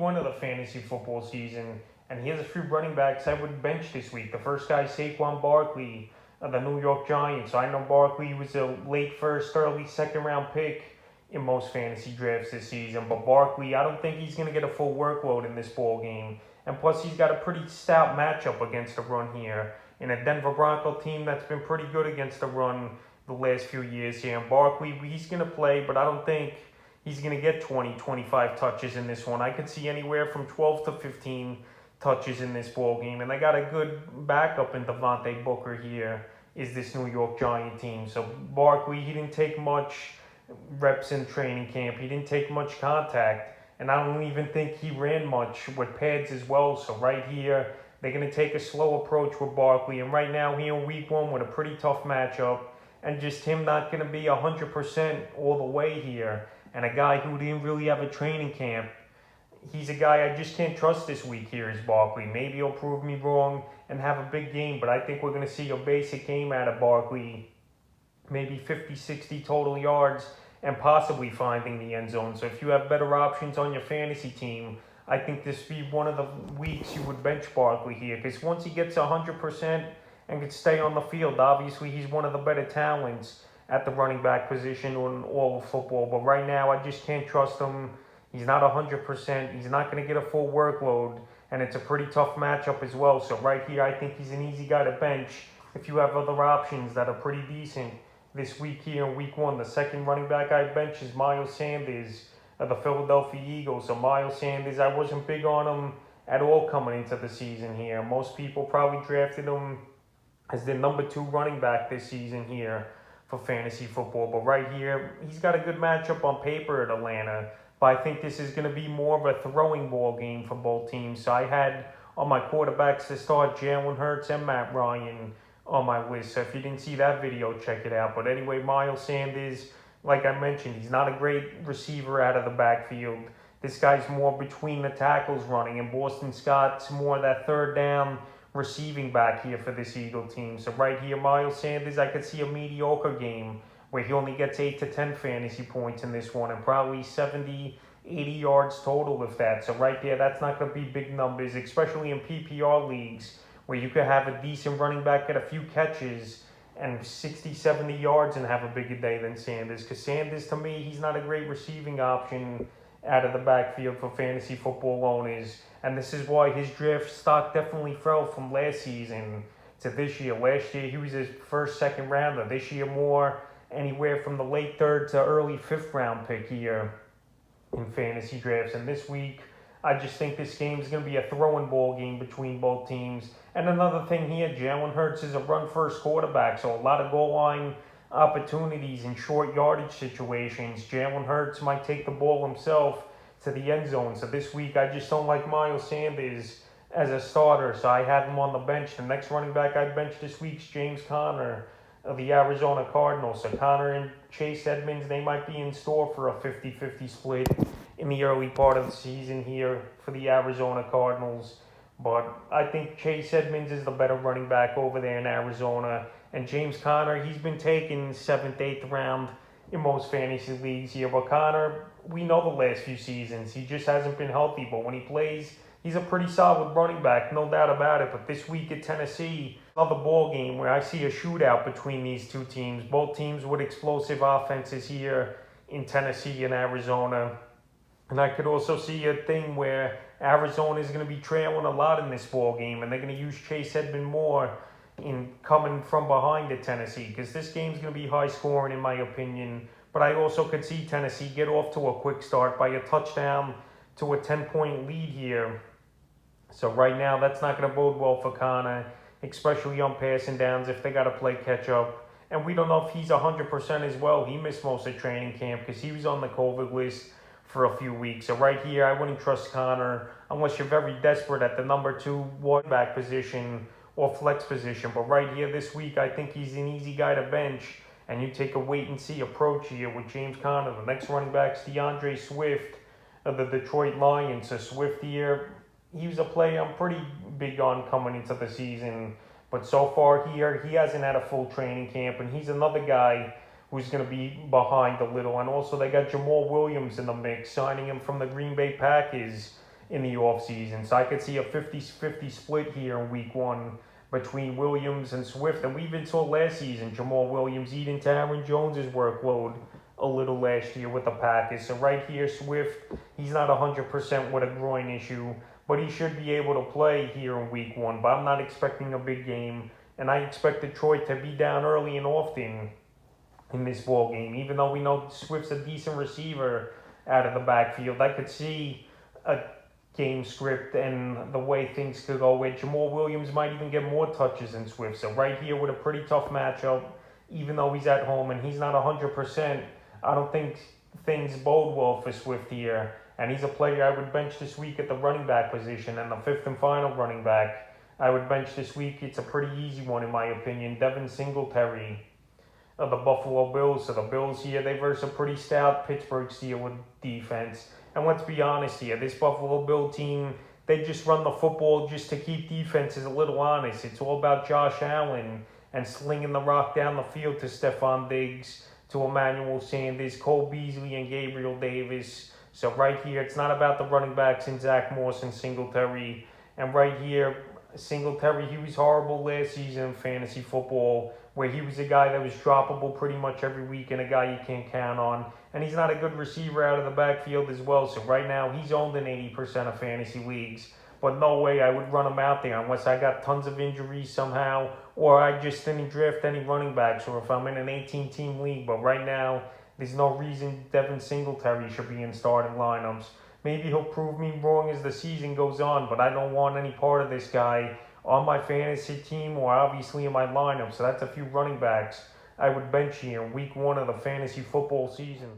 1 of the fantasy football season, and he has a few running backs I would bench this week. The first guy is Saquon Barkley of the New York Giants. So I know Barkley was a late first, early second round pick in most fantasy drafts this season, but Barkley, I don't think he's going to get a full workload in this ball game. And plus, he's got a pretty stout matchup against the run here in a Denver Bronco team that's been pretty good against the run the last few years here. And Barkley, he's going to play, but I don't think he's going to get 20, 25 touches in this one. I could see anywhere from 12 to 15 touches in this ball game. And they got a good backup in Devontae Booker here, is this New York Giant team. So Barkley, he didn't take much reps in training camp. He didn't take much contact. And I don't even think he ran much with pads as well. So right here, they're going to take a slow approach with Barkley. And right now, here in week 1 with a pretty tough matchup, and just him not going to be 100% all the way here, and a guy who didn't really have a training camp, he's a guy I just can't trust this week here is Barkley. Maybe he'll prove me wrong and have a big game, but I think we're going to see a basic game out of Barkley, maybe 50, 60 total yards, and possibly finding the end zone. So if you have better options on your fantasy team, I think this would be one of the weeks you would bench Barkley here, because once he gets 100% and can stay on the field, obviously he's one of the better talents at the running back position in all of football. But right now, I just can't trust him. He's not 100%. He's not going to get a full workload, and it's a pretty tough matchup as well. So right here, I think he's an easy guy to bench if you have other options that are pretty decent this week here in week 1. The second running back I bench is Miles Sanders of the Philadelphia Eagles. So Miles Sanders, I wasn't big on him at all coming into the season here. Most people probably drafted him as the number 2 running back this season here for fantasy football. But right here, he's got a good matchup on paper at Atlanta. But I think this is going to be more of a throwing ball game for both teams. So I had on my quarterbacks to start Jalen Hurts and Matt Ryan on my list. So if you didn't see that video, check it out. But anyway, Miles Sanders, like I mentioned, he's not a great receiver out of the backfield. This guy's more between the tackles running, and Boston Scott's more that third down receiving back here for this Eagle team. So right here, Miles Sanders, I could see a mediocre game where he only gets 8 to 10 fantasy points in this one and probably 70, 80 yards total if that. So right there, that's not going to be big numbers, especially in PPR leagues where you could have a decent running back get a few catches and 60, 70 yards and have a bigger day than Sanders. Because Sanders, to me, he's not a great receiving option out of the backfield for fantasy football owners. And this is why his draft stock definitely fell from last season to this year. Last year, he was his first, second rounder. This year, more anywhere from the late 3rd to early 5th round pick here in fantasy drafts. And this week, I just think this game is going to be a throwing ball game between both teams. And another thing here, Jalen Hurts is a run-first quarterback, so a lot of goal line opportunities in short yardage situations. Jalen Hurts might take the ball himself to the end zone. So this week, I just don't like Miles Sanders as a starter, so I have him on the bench. The next running back I bench this week is James Conner of the Arizona Cardinals. So Conner and Chase Edmonds, they might be in store for a 50-50 split in the early part of the season here for the Arizona Cardinals. But I think Chase Edmonds is the better running back over there in Arizona. And James Conner, he's been taken 7th, 8th round in most fantasy leagues here. But Conner, we know the last few seasons, he just hasn't been healthy. But when he plays, he's a pretty solid running back, no doubt about it. But this week at Tennessee, another ball game where I see a shootout between these two teams. Both teams with explosive offenses here in Tennessee and Arizona. And I could also see a thing where Arizona is going to be trailing a lot in this ball game, and they're going to use Chase Edmonds more in coming from behind at Tennessee, because this game's going to be high scoring in my opinion. But I also could see Tennessee get off to a quick start by a touchdown to a 10-point lead here. So right now, that's not going to bode well for Conner, especially on passing downs if they got to play catch up. And we don't know if he's 100% as well. He missed most of training camp because he was on the COVID list for a few weeks. So right here, I wouldn't trust Conner unless you're very desperate at the number 2 quarterback position or flex position. But right here this week, I think he's an easy guy to bench. And you take a wait-and-see approach here with James Conner. The next running back's Deandre Swift of the Detroit Lions. So Swift here, he was a player I'm pretty big on coming into the season. But so far here, he hasn't had a full training camp. And he's another guy who's going to be behind a little. And also they got Jamal Williams in the mix, signing him from the Green Bay Packers in the offseason. So I could see a 50-50 split here in week one between Williams and Swift. And we even saw last season Jamal Williams eat into Aaron Jones's workload a little last year with the Packers. So right here, Swift, he's not 100% with a groin issue, but he should be able to play here in week one. But I'm not expecting a big game, and I expect Detroit to be down early and often in this ball game. Even though we know Swift's a decent receiver out of the backfield, I could see a game script and the way things could go where Jamal Williams might even get more touches than Swift. So right here with a pretty tough matchup, even though he's at home and he's not 100%, I don't think things bode well for Swift here. And he's a player I would bench this week at the running back position. And the fifth and final running back I would bench this week, it's a pretty easy one in my opinion, Devin Singletary of the Buffalo Bills. So the Bills here, they verse a pretty stout Pittsburgh Steelers defense. And let's be honest here, this Buffalo Bill team, they just run the football just to keep defenses a little honest. It's all about Josh Allen and slinging the rock down the field to Stephon Diggs, to Emmanuel Sanders, Cole Beasley, and Gabriel Davis. So right here, it's not about the running backs in Zach Moss and Singletary. And right here, Singletary, he was horrible last season in fantasy football, where he was a guy that was droppable pretty much every week and a guy you can't count on. And he's not a good receiver out of the backfield as well. So right now, he's owned in 80% of fantasy leagues. But no way I would run him out there unless I got tons of injuries somehow, or I just didn't draft any running backs, or if I'm in an 18-team league. But right now, there's no reason Devin Singletary should be in starting lineups. Maybe he'll prove me wrong as the season goes on, but I don't want any part of this guy on my fantasy team or obviously in my lineup. So that's a few running backs I would bench here in week one of the fantasy football season.